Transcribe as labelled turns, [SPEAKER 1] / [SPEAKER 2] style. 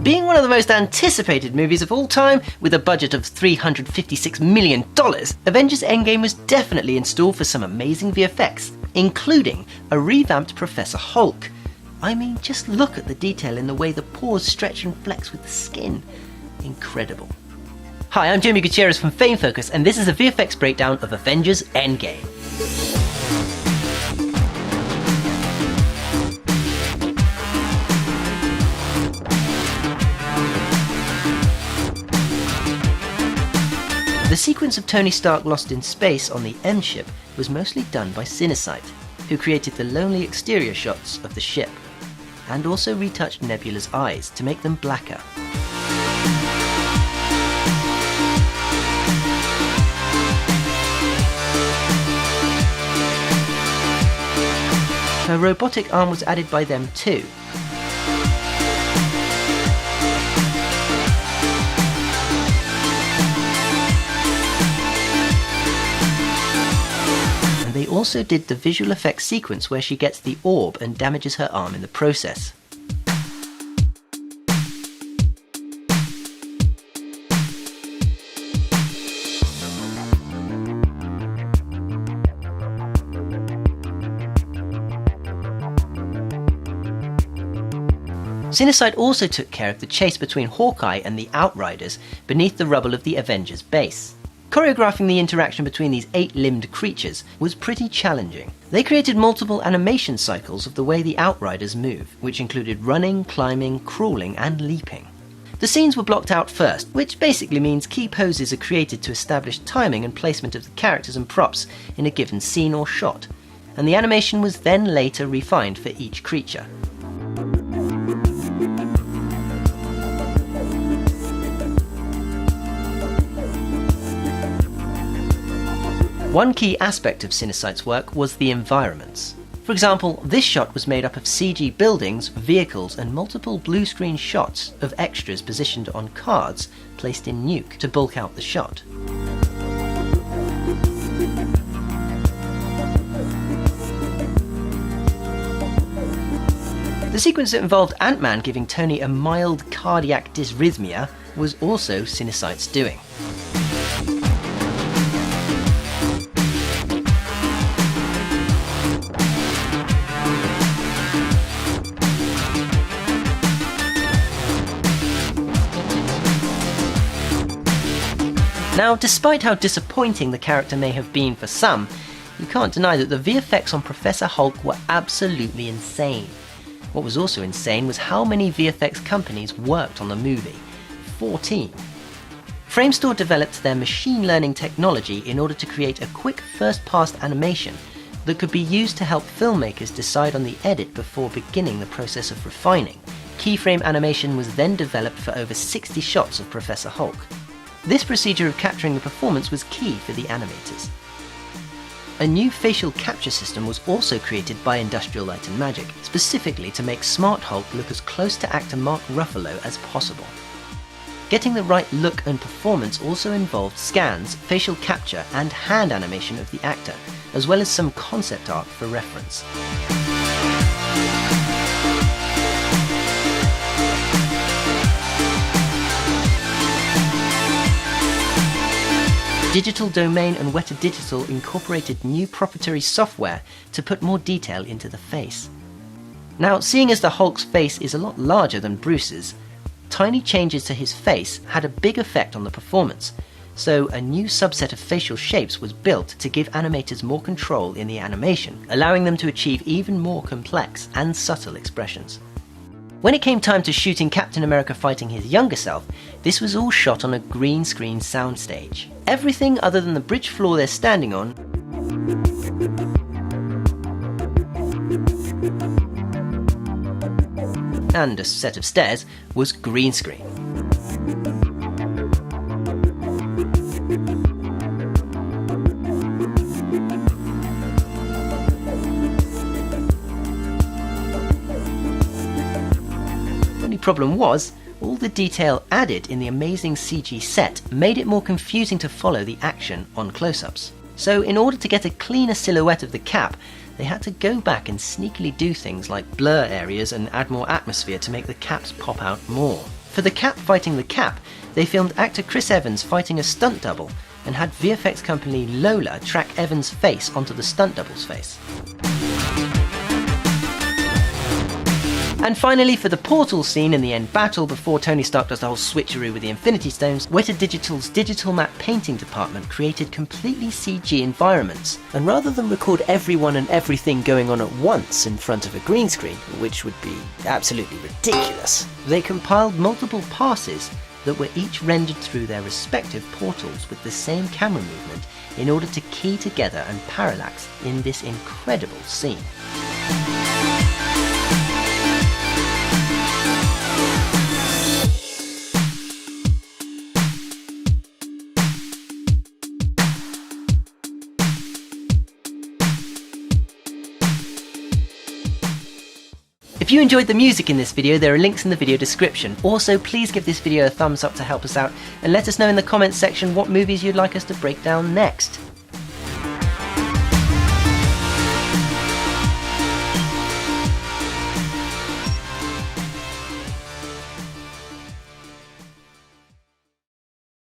[SPEAKER 1] Being one of the most anticipated movies of all time, with a budget of $356 million, Avengers Endgame was definitely in store for some amazing VFX, including a revamped Professor Hulk. I mean, just look at the detail in the way the pores stretch and flex with the skin. Incredible. Hi, I'm Jamie Gutierrez from Fame Focus, and this is a VFX breakdown of Avengers Endgame. The sequence of Tony Stark lost in space on the M ship was mostly done by Cinesite, who created the lonely exterior shots of the ship, and also retouched Nebula's eyes to make them blacker. Her robotic arm was added by them too. They also did the visual effects sequence where she gets the orb and damages her arm in the process. Cinesite also took care of the chase between Hawkeye and the Outriders beneath the rubble of the Avengers base. Choreographing the interaction between these 8-limbed creatures was pretty challenging. They created multiple animation cycles of the way the Outriders move, which included running, climbing, crawling, and leaping. The scenes were blocked out first, which basically means key poses are created to establish timing and placement of the characters and props in a given scene or shot, and the animation was then later refined for each creature. One key aspect of Cinesite's work was the environments. For example, this shot was made up of CG buildings, vehicles, and multiple blue screen shots of extras positioned on cards placed in nuke to bulk out the shot. The sequence that involved Ant-Man giving Tony a mild cardiac dysrhythmia was also Cinesite's doing. Now, despite how disappointing the character may have been for some, you can't deny that the VFX on Professor Hulk were absolutely insane. What was also insane was how many VFX companies worked on the movie. 14. Framestore developed their machine learning technology in order to create a quick first-pass animation that could be used to help filmmakers decide on the edit before beginning the process of refining. Keyframe animation was then developed for over 60 shots of Professor Hulk. This procedure of capturing the performance was key for the animators. A new facial capture system was also created by Industrial Light and Magic, specifically to make Smart Hulk look as close to actor Mark Ruffalo as possible. Getting the right look and performance also involved scans, facial capture, and hand animation of the actor, as well as some concept art for reference. Digital Domain and Weta Digital incorporated new proprietary software to put more detail into the face. Now, seeing as the Hulk's face is a lot larger than Bruce's, tiny changes to his face had a big effect on the performance, so a new subset of facial shapes was built to give animators more control in the animation, allowing them to achieve even more complex and subtle expressions. When it came time to shooting Captain America fighting his younger self, this was all shot on a green screen soundstage. Everything other than the bridge floor they're standing on and a set of stairs was green screen. Problem was, all the detail added in the amazing CG set made it more confusing to follow the action on close-ups. So in order to get a cleaner silhouette of the cap, they had to go back and sneakily do things like blur areas and add more atmosphere to make the caps pop out more. For the Cap fighting the Cap, they filmed actor Chris Evans fighting a stunt double and had VFX company Lola track Evans' face onto the stunt double's face. And finally, for the portal scene in the end battle before Tony Stark does the whole switcheroo with the Infinity Stones, Weta Digital's digital matte painting department created completely CG environments. And rather than record everyone and everything going on at once in front of a green screen, which would be absolutely ridiculous, they compiled multiple passes that were each rendered through their respective portals with the same camera movement in order to key together and parallax in this incredible scene. If you enjoyed the music in this video, there are links in the video description. Also, please give this video a thumbs up to help us out, and let us know in the comments section what movies you'd like us to break down next.